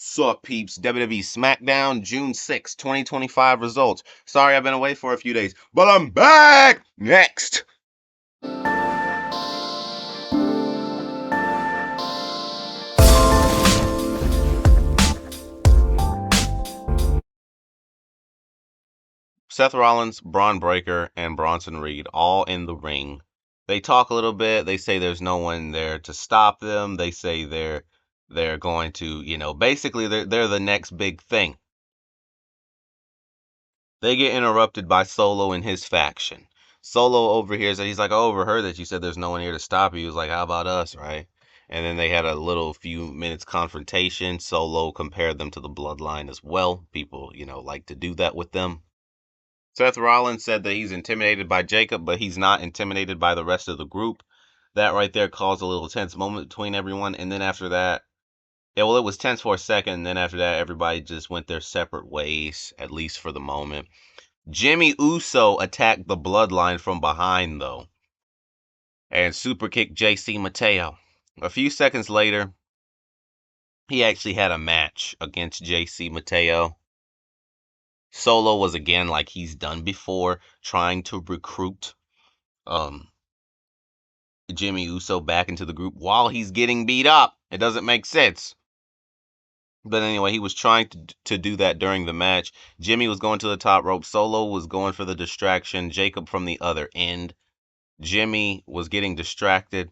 Sup, peeps? WWE Smackdown, June 6, 2025 results. Sorry I've been away for a few days, but I'm back! Next! Seth Rollins, Braun Breaker, and Bronson Reed all in the ring. They talk a little bit. They say there's no one there to stop them. They say they're going to, basically they're the next big thing. They get interrupted by Solo and his faction. Solo overhears that. He's like, I overheard that you said there's no one here to stop you. He was like, how about us, right? And then they had a little few minutes confrontation. Solo compared them to the bloodline as well. People, like to do that with them. Seth Rollins said that he's intimidated by Jacob, but he's not intimidated by the rest of the group. That right there caused a little tense moment between everyone. And then after that, it was tense for a second. And then after that, everybody just went their separate ways, at least for the moment. Jimmy Uso attacked the bloodline from behind, though, and superkicked JC Matteo. A few seconds later, he actually had a match against JC Matteo. Solo was again, like he's done before, trying to recruit Jimmy Uso back into the group while he's getting beat up. It doesn't make sense. But anyway, he was trying to do that during the match. Jimmy was going to the top rope. Solo was going for the distraction. Jacob from the other end. Jimmy was getting distracted.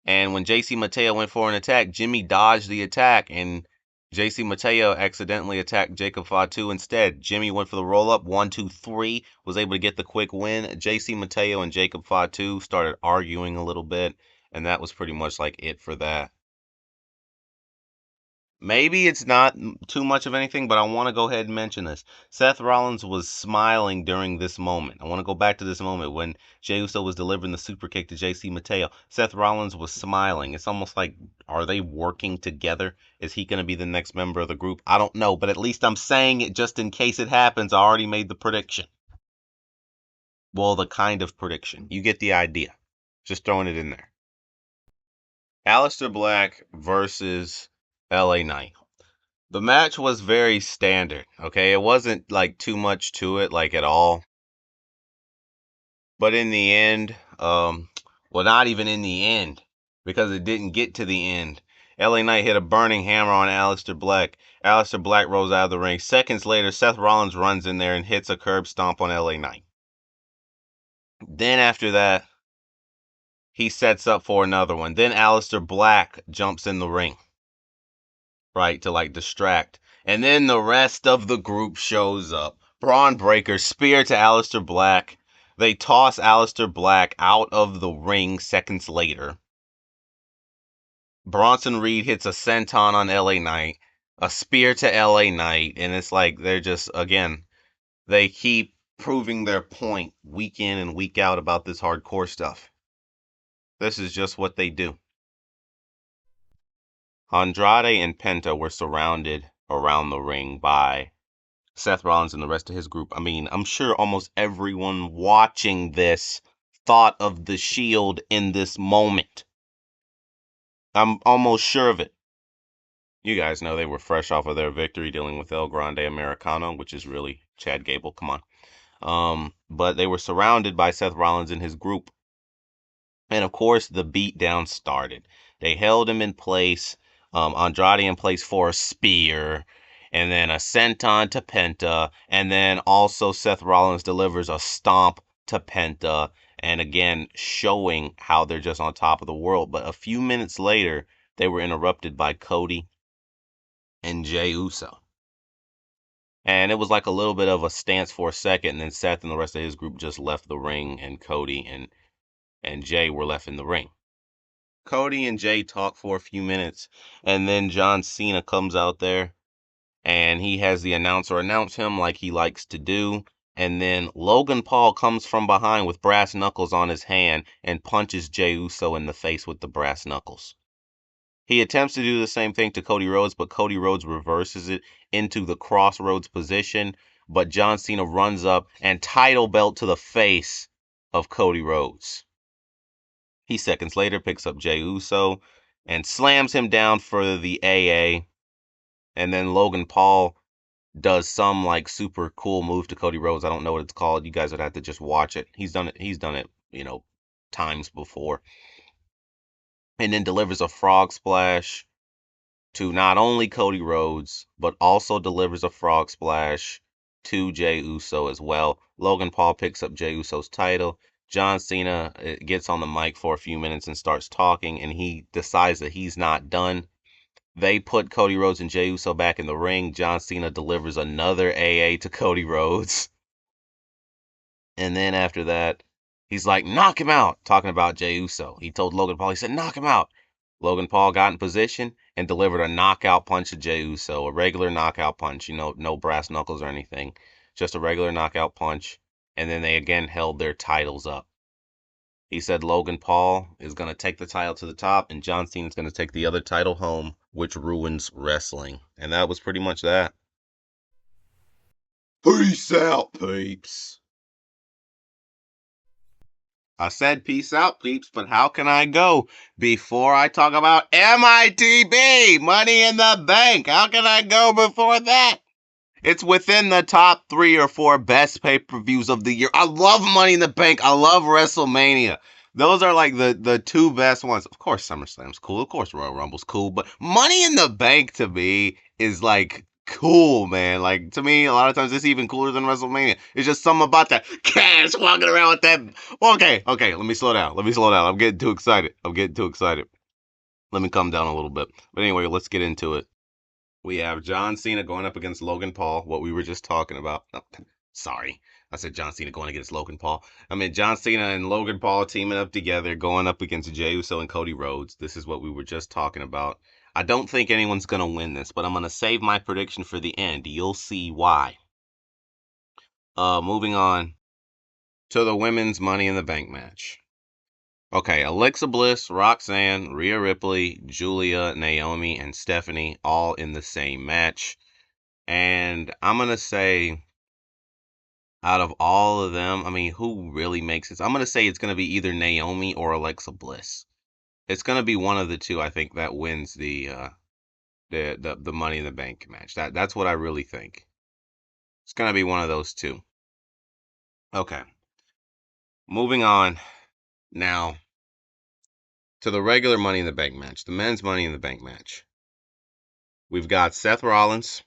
And when JC Matteo went for an attack, Jimmy dodged the attack. And JC Matteo accidentally attacked Jacob Fatu instead. Jimmy went for the roll-up. 1, 2, 3. Was able to get the quick win. JC Matteo and Jacob Fatu started arguing a little bit. And that was pretty much like it for that. Maybe it's not too much of anything, but I want to go ahead and mention this. Seth Rollins was smiling during this moment. I want to go back to this moment when Jey Uso was delivering the super kick to JC Matteo. Seth Rollins was smiling. It's almost like, are they working together? Is he going to be the next member of the group? I don't know, but at least I'm saying it just in case it happens. I already made the prediction. Well, the kind of prediction. You get the idea. Just throwing it in there. Aleister Black versus LA Knight. The match was very standard, okay? It wasn't like too much to it, like at all. But in the end, well, not even in the end, because it didn't get to the end. LA Knight hit a burning hammer on Aleister Black. Aleister Black rolls out of the ring. Seconds later, Seth Rollins runs in there and hits a curb stomp on LA Knight. Then after that, he sets up for another one. Then Aleister Black jumps in the ring, right, to like distract. And then the rest of the group shows up. Braun Breaker, spear to Aleister Black. They toss Aleister Black out of the ring seconds later. Bronson Reed hits a senton on LA Knight, a spear to LA Knight, and it's like they're just, again, they keep proving their point week in and week out about this hardcore stuff. This is just what they do. Andrade and Penta were surrounded around the ring by Seth Rollins and the rest of his group. I mean, I'm sure almost everyone watching this thought of the Shield in this moment. I'm almost sure of it. You guys know they were fresh off of their victory dealing with El Grande Americano, which is really Chad Gable. Come on. But they were surrounded by Seth Rollins and his group. And of course, the beatdown started. They held him in place, Andrade in place for a spear, and then a senton to Penta, and then also Seth Rollins delivers a stomp to Penta, and again, showing how they're just on top of the world. But a few minutes later, they were interrupted by Cody and Jey Uso. And it was like a little bit of a stance for a second, and then Seth and the rest of his group just left the ring, and Cody and Jey were left in the ring. Cody and Jey talk for a few minutes, and then John Cena comes out there, and he has the announcer announce him like he likes to do, and then Logan Paul comes from behind with brass knuckles on his hand and punches Jey Uso in the face with the brass knuckles. He attempts to do the same thing to Cody Rhodes, but Cody Rhodes reverses it into the crossroads position, but John Cena runs up and title belt to the face of Cody Rhodes. He seconds later picks up Jey Uso and slams him down for the AA. And then Logan Paul does some like super cool move to Cody Rhodes. I don't know what it's called. You guys would have to just watch it. He's done it. He's done it, times before. And then delivers a frog splash to not only Cody Rhodes, but also delivers a frog splash to Jey Uso as well. Logan Paul picks up Jey Uso's title. John Cena gets on the mic for a few minutes and starts talking, and he decides that he's not done. They put Cody Rhodes and Jey Uso back in the ring. John Cena delivers another AA to Cody Rhodes. And then after that, he's like, knock him out, talking about Jey Uso. He told Logan Paul, he said, knock him out. Logan Paul got in position and delivered a knockout punch to Jey Uso, a regular knockout punch, no brass knuckles or anything, just a regular knockout punch. And then they again held their titles up. He said Logan Paul is going to take the title to the top and John Cena is going to take the other title home, which ruins wrestling. And that was pretty much that. Peace out, peeps. I said peace out, peeps, but how can I go before I talk about MITB, Money in the Bank? How can I go before that? It's within the top 3 or 4 best pay-per-views of the year. I love Money in the Bank. I love WrestleMania. Those are like the 2 best ones. Of course, SummerSlam's cool. Of course, Royal Rumble's cool. But Money in the Bank to me is like cool, man. Like to me, a lot of times it's even cooler than WrestleMania. It's just something about that cash walking around with that. Okay. Let me slow down. I'm getting too excited. Let me calm down a little bit. But anyway, let's get into it. We have John Cena going up against Logan Paul, what we were just talking about. Oh, sorry. I said John Cena going against Logan Paul. I mean, John Cena and Logan Paul teaming up together, going up against Jey Uso and Cody Rhodes. This is what we were just talking about. I don't think anyone's going to win this, but I'm going to save my prediction for the end. You'll see why. Moving on to the women's Money in the Bank match. Okay, Alexa Bliss, Roxanne, Rhea Ripley, Julia, Naomi, and Stephanie all in the same match. And I'm going to say, out of all of them, I mean, who really makes it? I'm going to say it's going to be either Naomi or Alexa Bliss. It's going to be one of the two, I think, that wins the Money in the Bank match. That's what I really think. It's going to be one of those two. Okay. Moving on now to the regular Money in the Bank match, the men's Money in the Bank match. We've got Seth Rollins.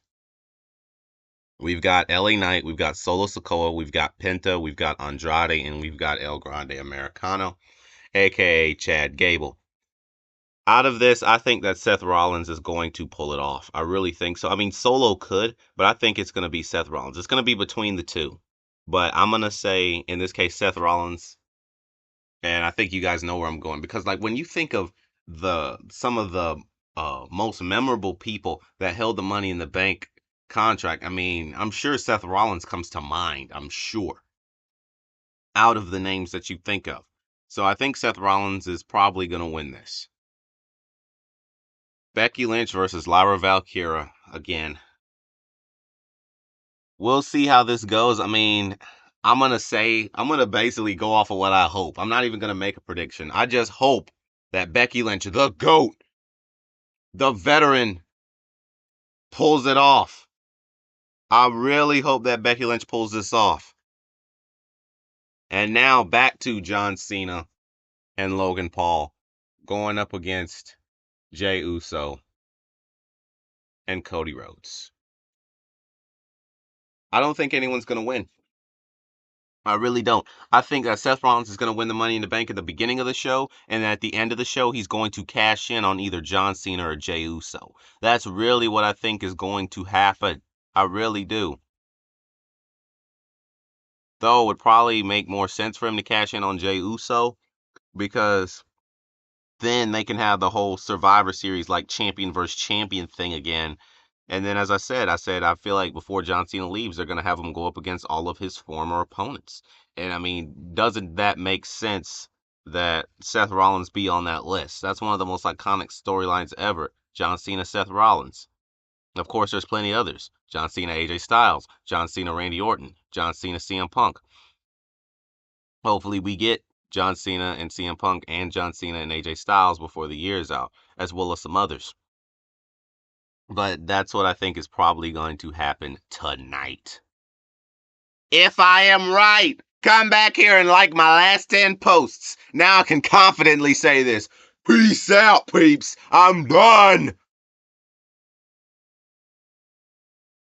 We've got LA Knight, we've got Solo Sikoa, we've got Penta, we've got Andrade, and we've got El Grande Americano, aka Chad Gable. Out of this, I think that Seth Rollins is going to pull it off. I really think so. I mean, Solo could, but I think it's going to be Seth Rollins. It's going to be between the two. But I'm going to say, in this case, Seth Rollins. And I think you guys know where I'm going. Because, like, when you think of some of the most memorable people that held the Money in the Bank contract, I mean, I'm sure Seth Rollins comes to mind. I'm sure. Out of the names that you think of. So I think Seth Rollins is probably going to win this. Becky Lynch versus Lyra Valkyria again. We'll see how this goes. I mean, I'm going to basically go off of what I hope. I'm not even going to make a prediction. I just hope that Becky Lynch, the GOAT, the veteran, pulls it off. I really hope that Becky Lynch pulls this off. And now back to John Cena and Logan Paul going up against Jey Uso and Cody Rhodes. I don't think anyone's going to win. I really don't. I think that Seth Rollins is going to win the Money in the Bank at the beginning of the show, and at the end of the show, he's going to cash in on either John Cena or Jey Uso. That's really what I think is going to happen. I really do. Though it would probably make more sense for him to cash in on Jey Uso, because then they can have the whole Survivor Series like champion versus champion thing again. And then, as I said, I feel like before John Cena leaves, they're going to have him go up against all of his former opponents. And I mean, doesn't that make sense that Seth Rollins be on that list? That's one of the most iconic storylines ever. John Cena, Seth Rollins. Of course, there's plenty others. John Cena, AJ Styles. John Cena, Randy Orton. John Cena, CM Punk. Hopefully we get John Cena and CM Punk and John Cena and AJ Styles before the year is out, as well as some others. But that's what I think is probably going to happen tonight. If I am right, come back here and like my last 10 posts. Now I can confidently say this. Peace out, peeps. I'm done.